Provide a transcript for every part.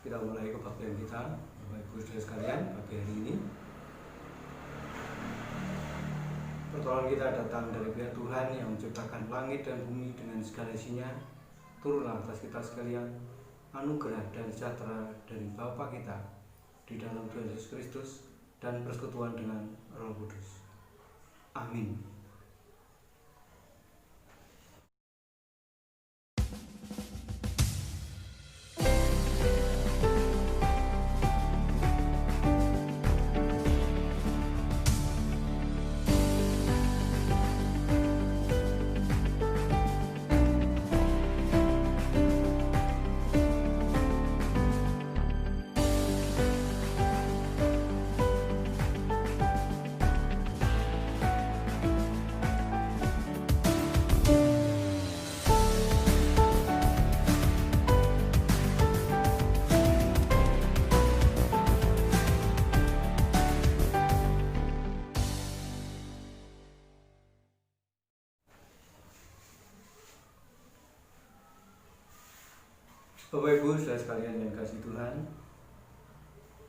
Kita mulai kebaktian kita, Bapak Ibu Saudara sekalian, pagi hari ini. Pertolongan kita datang dari pihak Tuhan yang menciptakan langit dan bumi dengan segala isinya. Turunlah atas kita sekalian anugerah dan sejahtera dari Bapa kita di dalam Tuhan Yesus Kristus dan persekutuan dengan Roh Kudus. Amin. Bapak Ibu Saudara sekalian yang kasih Tuhan,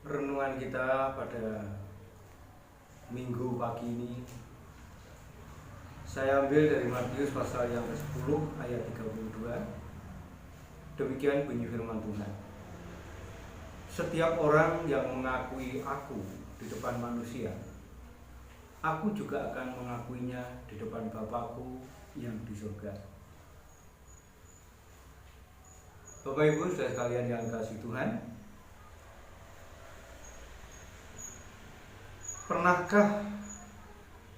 renungan kita pada minggu pagi ini saya ambil dari Matius pasal yang ke-10 ayat 32. Demikian bunyi firman Tuhan. Setiap orang yang mengakui aku di depan manusia, aku juga akan mengakuinya di depan Bapakku yang di surga. Bapak Ibu Saudara sekalian yang kasih Tuhan, pernahkah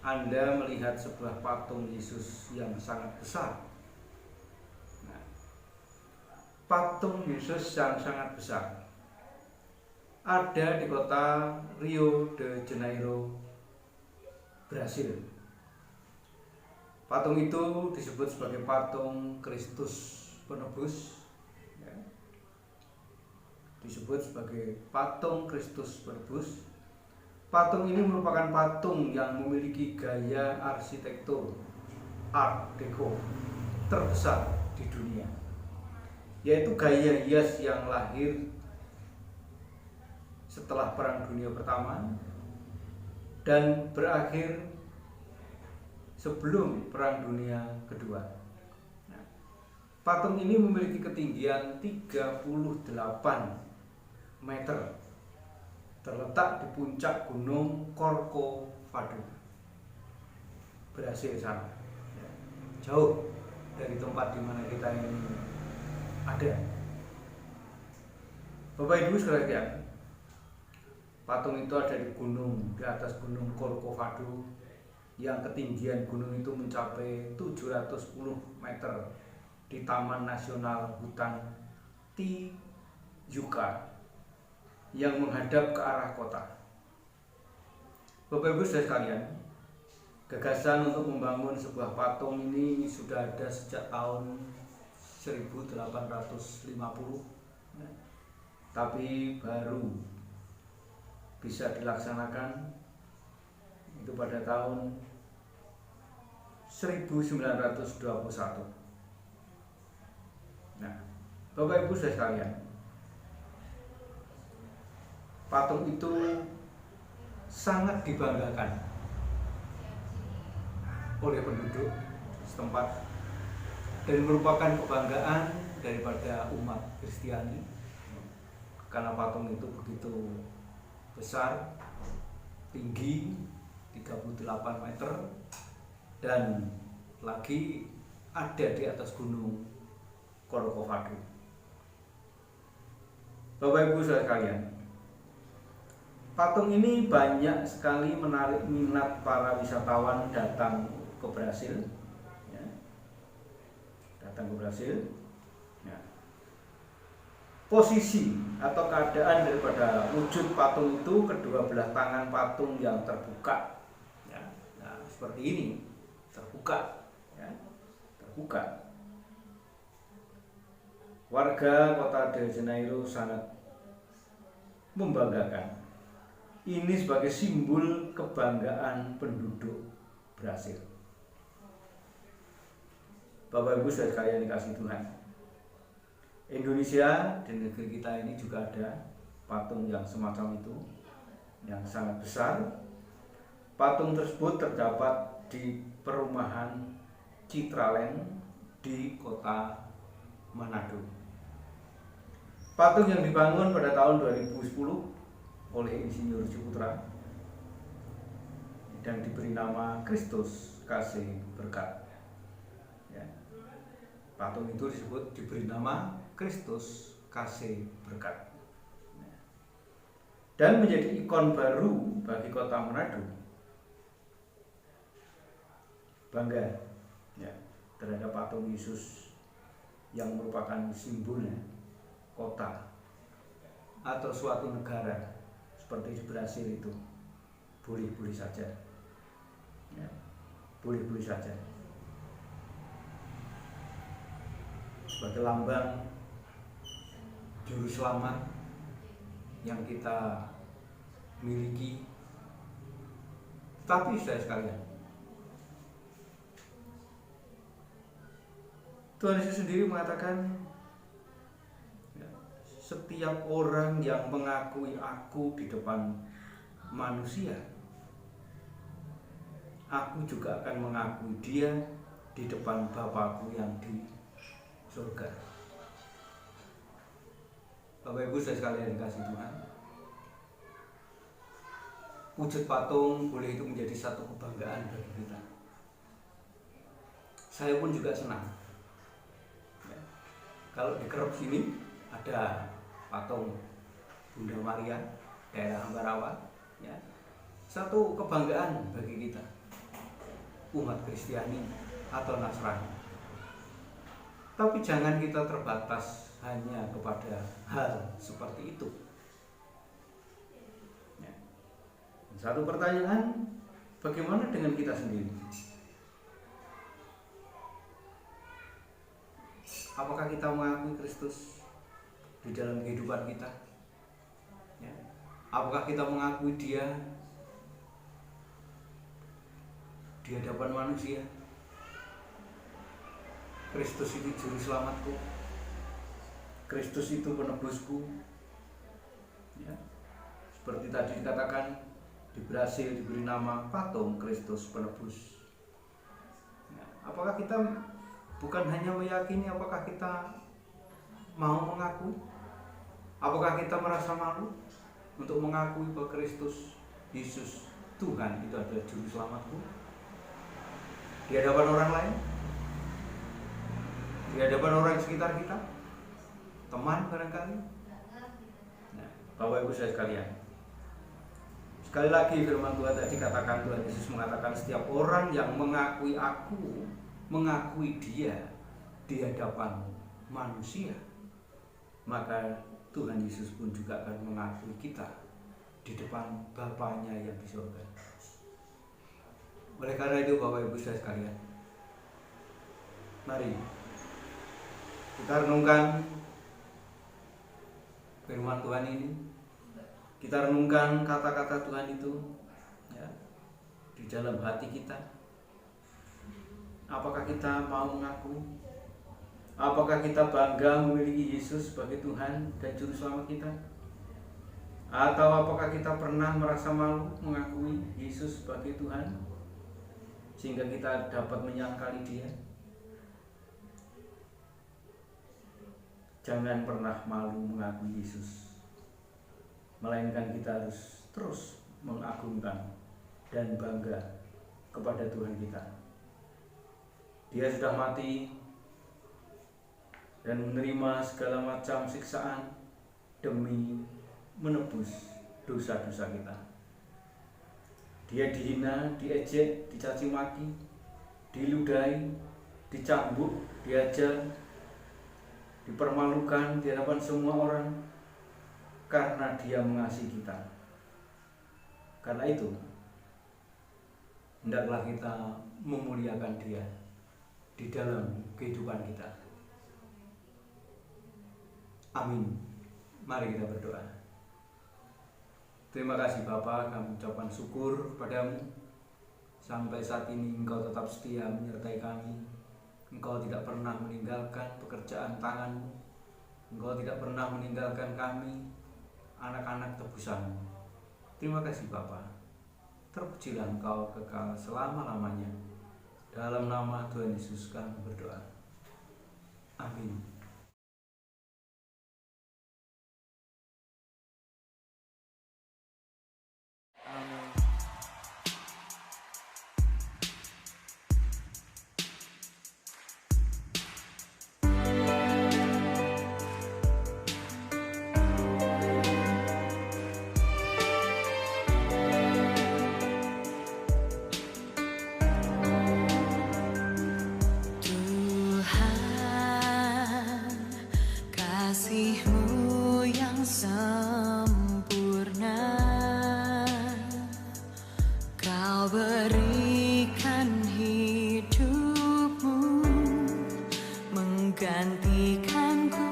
Anda melihat sebuah patung Yesus yang sangat besar? Nah, patung Yesus yang sangat besar ada di kota Rio de Janeiro, Brasil. Patung itu disebut sebagai patung Kristus Penebus. Disebut sebagai patung Kristus Penebus. Patung ini merupakan patung yang memiliki gaya arsitektur Art Deco terbesar di dunia, yaitu gaya hias yang lahir setelah Perang Dunia Pertama dan berakhir sebelum Perang Dunia Kedua. Patung ini memiliki ketinggian 38 meter, terletak di puncak Gunung Corcovado, Brasil sana, jauh dari tempat di mana kita ini ada. Bapak Ibu sekalian, patung itu ada di atas Gunung Corcovado yang ketinggian gunung itu mencapai 710 meter di Taman Nasional Hutan Tijuca yang menghadap ke arah kota. Bapak Ibu Saudara sekalian, gagasan untuk membangun sebuah patung ini sudah ada sejak tahun 1850, tapi baru bisa dilaksanakan itu pada tahun 1921. Nah, Bapak Ibu Saudara sekalian, patung itu sangat dibanggakan oleh penduduk setempat dan merupakan kebanggaan daripada umat Kristiani karena patung itu begitu besar, tinggi 38 meter dan lagi ada di atas Gunung Corcovado. Bapak Ibu Saudara sekalian, patung ini banyak sekali menarik minat para wisatawan datang ke Brasil, ya. Datang ke Brasil. Ya. Posisi atau keadaan daripada wujud patung itu, kedua belah tangan patung yang terbuka, ya. Nah, seperti ini, terbuka, ya. Terbuka. Warga kota de Janeiro sangat membanggakan. Ini sebagai simbol kebanggaan penduduk Brasil. Bapak Ibu Saudara sekalian dikasihi Tuhan, Indonesia, di negeri kita ini juga ada patung yang semacam itu, yang sangat besar. Patung tersebut terdapat di perumahan Citraland di kota Manado. Patung yang dibangun pada tahun 2010 oleh Insinyur Ciputra dan diberi nama Kristus Kasih Berkat. Ya. Patung itu diberi nama Kristus Kasih Berkat. Ya. Dan menjadi ikon baru bagi kota Manado. Bangga ya, terhadap patung Yesus yang merupakan simbolnya kota atau suatu negara seperti di Brasil itu boleh-boleh saja ya, boleh-boleh saja sebagai lambang juru selamat yang kita miliki. Tetapi saudara sekalian, Tuhan Yesus sendiri mengatakan, setiap orang yang mengakui aku di depan manusia, aku juga akan mengakui dia di depan Bapakku yang di surga. Bapak Ibu saudara sekalian dikasih Tuhan, wujud patung boleh itu menjadi satu kebanggaan bagi kita. Saya pun juga senang ya, kalau di Kerep sini ada patung Bunda Maria daerah Ambarawa ya. Satu kebanggaan bagi kita umat Kristiani atau Nasrani. Tapi jangan kita terbatas hanya kepada hal seperti itu ya. Satu pertanyaan, bagaimana dengan kita sendiri? Apakah kita mengakui Kristus di dalam kehidupan kita ya? Apakah kita mengakui dia di hadapan manusia? Kristus itu juru selamatku, Kristus itu penebusku ya. Seperti tadi dikatakan, di Brasil diberi nama patung Kristus penebus ya. Apakah kita bukan hanya meyakini, apakah kita mau mengakui? Apakah kita merasa malu untuk mengakui bahwa Kristus Yesus Tuhan itu adalah juru selamatku di hadapan orang lain, di hadapan orang sekitar kita, teman barangkali? Nah, Bapak Ibu saudara sekalian, sekali lagi firman Tuhan tadi katakan, Tuhan Yesus mengatakan setiap orang yang mengakui aku, mengakui dia di hadapan manusia, maka Tuhan Yesus pun juga akan mengakui kita di depan Bapaknya yang di surga. Oleh karena itu Bapak Ibu saudara sekalian, mari kita renungkan firman Tuhan ini, kita renungkan kata-kata Tuhan itu ya, di dalam hati kita. Apakah kita mau mengaku? Apakah kita bangga memiliki Yesus sebagai Tuhan dan Juru Selamat kita? Atau apakah kita pernah merasa malu mengakui Yesus sebagai Tuhan sehingga kita dapat menyangkali dia? Jangan pernah malu mengakui Yesus, melainkan kita harus terus mengagungkan dan bangga kepada Tuhan kita. Dia sudah mati dan menerima segala macam siksaan demi menebus dosa-dosa kita. Dia dihina, diejek, dicaci maki, diludahi, dicambuk, diajar, dipermalukan di hadapan semua orang karena dia mengasihi kita. Karena itu, hendaklah kita memuliakan dia di dalam kehidupan kita. Amin. Mari kita berdoa. Terima kasih Bapa, kami ucapkan syukur padamu. Sampai saat ini Engkau tetap setia menyertai kami. Engkau tidak pernah meninggalkan pekerjaan tanganmu. Engkau tidak pernah meninggalkan kami, anak-anak tebusan. Terima kasih Bapa. Terpujilah Engkau kekal selama-lamanya. Dalam nama Tuhan Yesus kami berdoa. Amin. Kasih-Mu yang sempurna Kau berikan hidup-Mu menggantikanku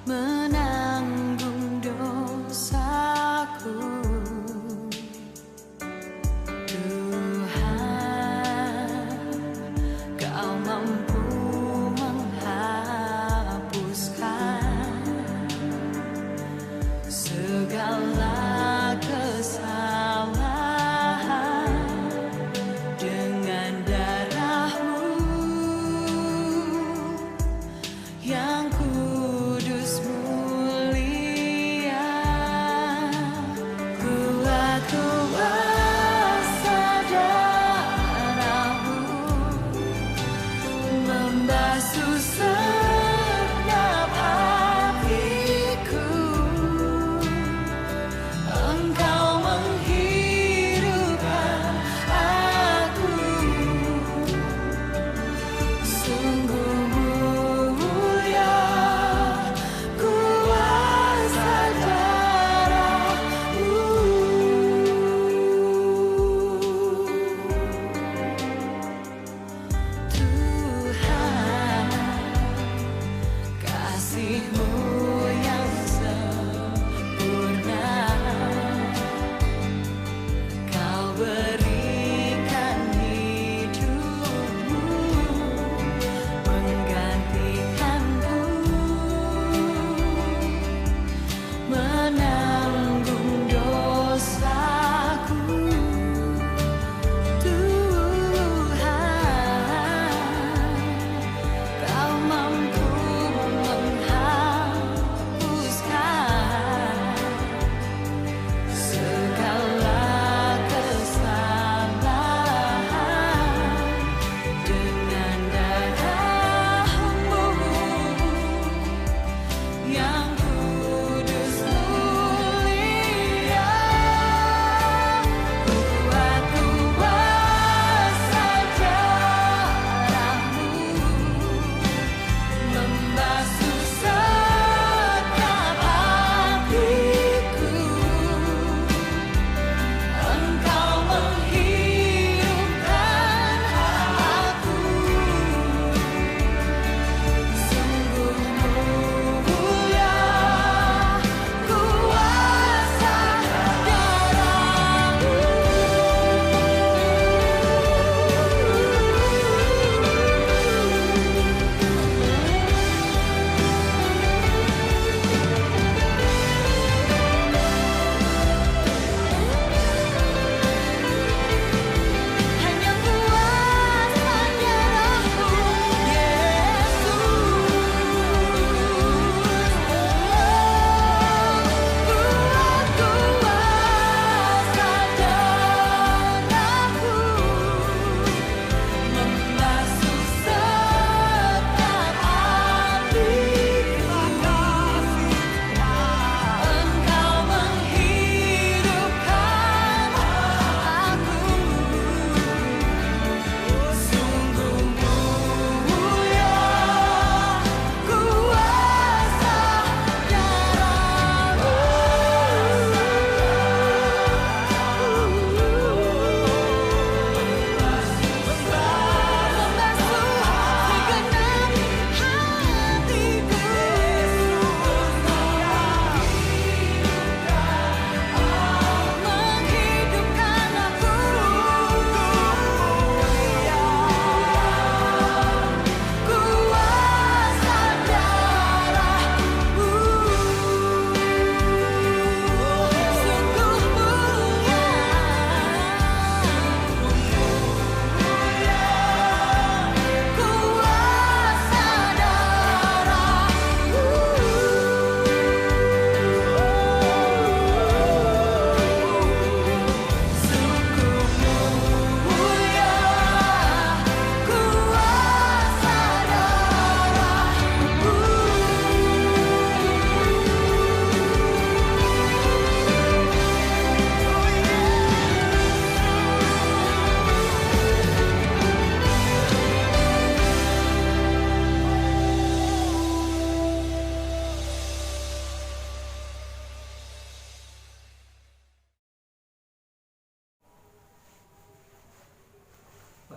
menanggung dosaku. Tuhan, Kau mampu segala kesalahan dengan darah-Mu.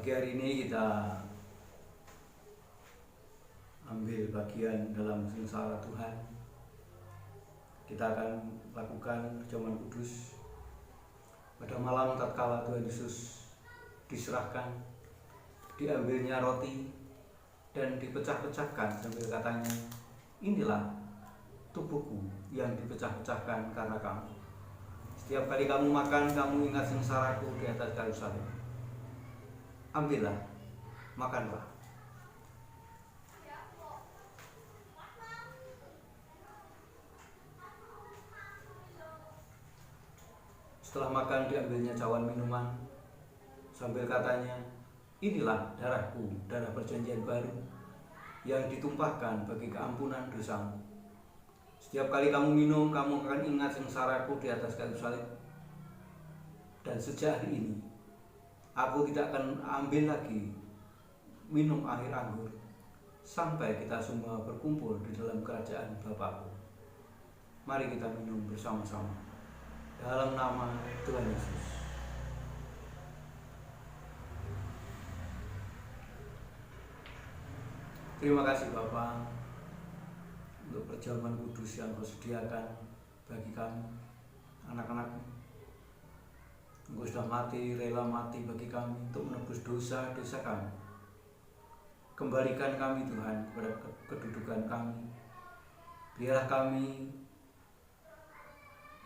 Pagi hari ini kita ambil bagian dalam sengsara Tuhan. Kita akan lakukan perjamuan kudus. Pada malam tatkala Tuhan Yesus diserahkan, diambilnya roti dan dipecah-pecahkan sambil katanya, inilah tubuhku yang dipecah-pecahkan karena kamu. Setiap kali kamu makan, kamu ingat sengsaraku di atas kayu salib. Ambillah, makanlah. Setelah makan, diambilnya cawan minuman sambil katanya, inilah darahku, darah perjanjian baru yang ditumpahkan bagi keampunan dosamu. Setiap kali kamu minum, kamu akan ingat sengsaraku di atas kayu salib. Dan sejak hari ini, aku tidak akan ambil lagi minum air anggur sampai kita semua berkumpul di dalam kerajaan Bapakku. Mari kita minum bersama-sama dalam nama Tuhan Yesus. Terima kasih Bapa untuk perjamuan kudus yang Kau sediakan bagi kami, anak-anak-Mu. Engkau sudah mati, rela mati bagi kami untuk menebus dosa-dosa kami. Kembalikan kami Tuhan kepada kedudukan kami. Biarlah kami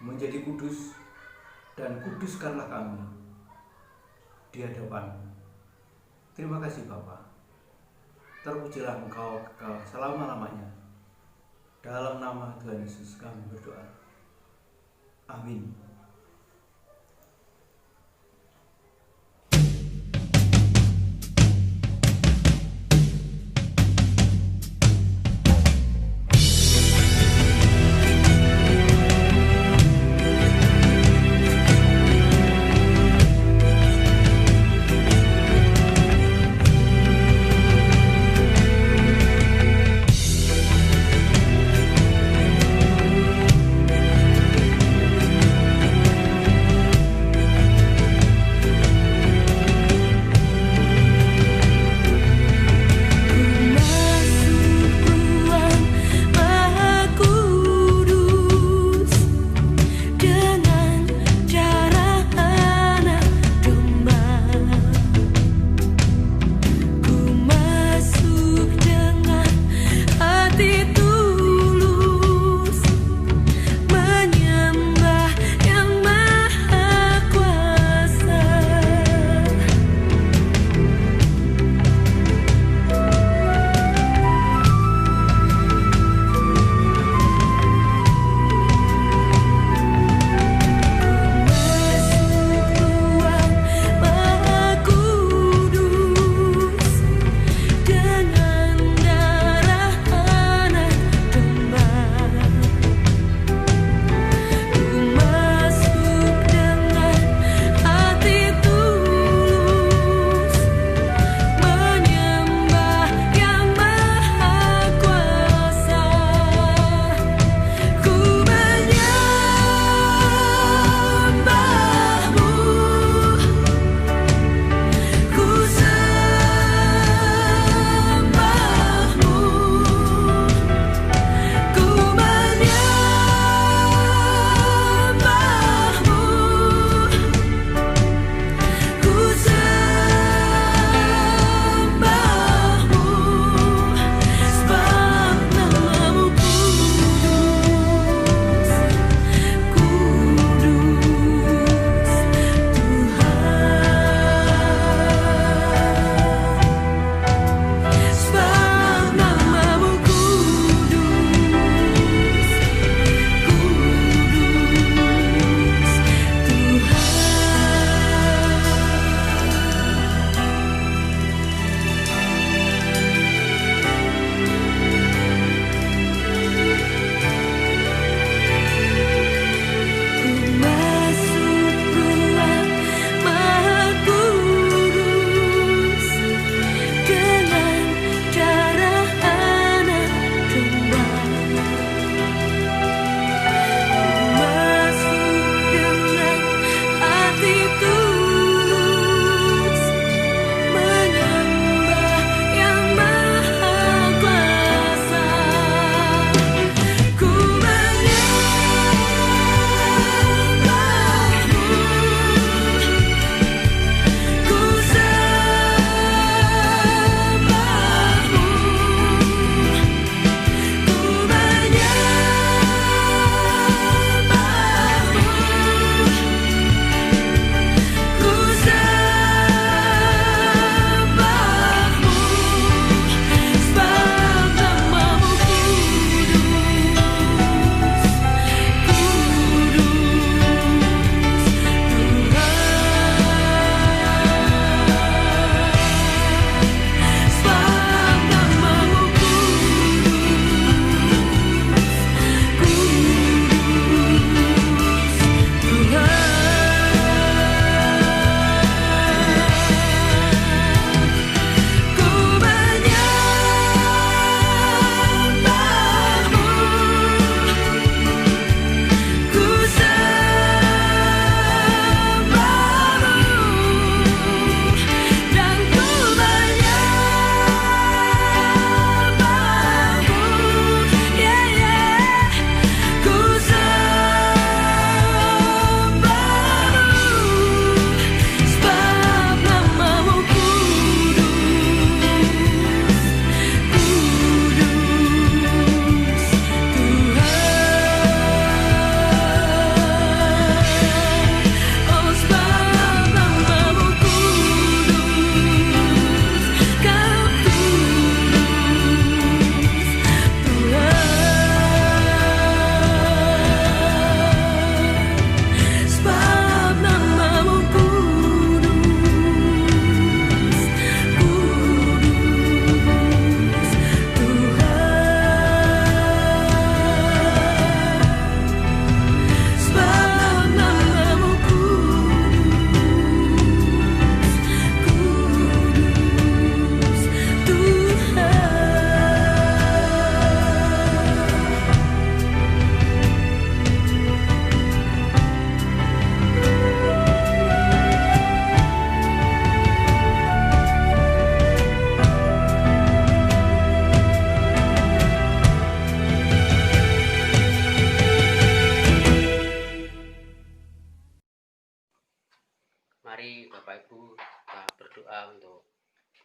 menjadi kudus dan kuduskanlah kami di hadapan-Mu. Terima kasih Bapa. Terpujilah Engkau kekal selama-lamanya. Dalam nama Tuhan Yesus kami berdoa. Amin.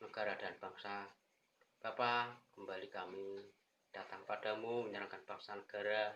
negara dan bangsa. Bapa, kembali kami datang padamu menyerahkan bangsa negara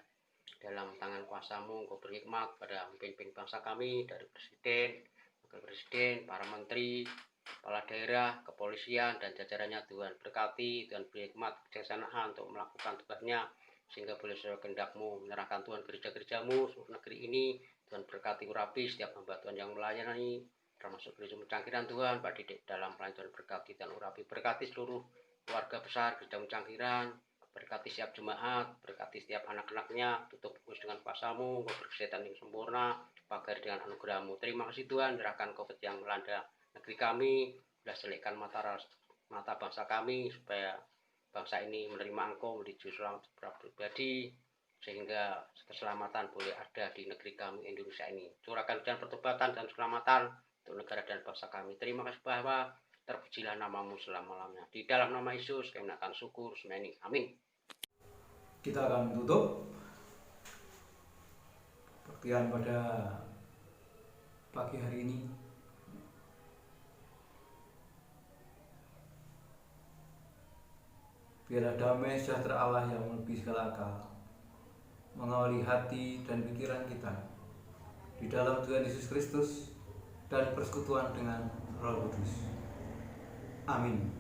dalam tangan kuasa-Mu. Engkau beri hikmat pada pemimpin bangsa kami, dari presiden, wakil presiden, para menteri, kepala daerah, kepolisian, dan jajarannya. Tuhan berkati, Tuhan beri hikmat, kebijaksanaan untuk melakukan tugasnya, sehingga boleh sesuai kehendak-Mu. Menyerahkan Tuhan gereja-gereja-Mu seluruh negeri ini. Tuhan berkati urapi setiap hamba Tuhan yang melayani, termasuk gereja Mencangkiran. Tuhan, Pak Didik dalam pelayanan berkati dan urapi, berkati seluruh keluarga besar gereja Mencangkiran, berkati setiap jemaat, berkati setiap anak-anaknya, tutup fokus dengan kuasa-Mu, Kau berkesehatan yang sempurna, pagar dengan anugerah-Mu. Terima kasih Tuhan, menyerahkan COVID yang melanda negeri kami, sudah selipkan mata bangsa kami, supaya bangsa ini menerima Engkau menuju selamat pribadi, sehingga keselamatan boleh ada di negeri kami Indonesia ini. Curahkan hujan pertobatan dan keselamatan untuk negara dan bangsa kami. Terima kasih Bapa, terpujilah nama-Mu selama-lamanya. Di dalam nama Yesus kami menaikkan syukur semua ini. Amin. Kita akan tutup kebaktian pada pagi hari ini. Biarlah damai sejahtera Allah yang melebihi segala akal mengawali hati dan pikiran kita di dalam Tuhan Yesus Kristus dan persekutuan dengan Roh Kudus. Amin.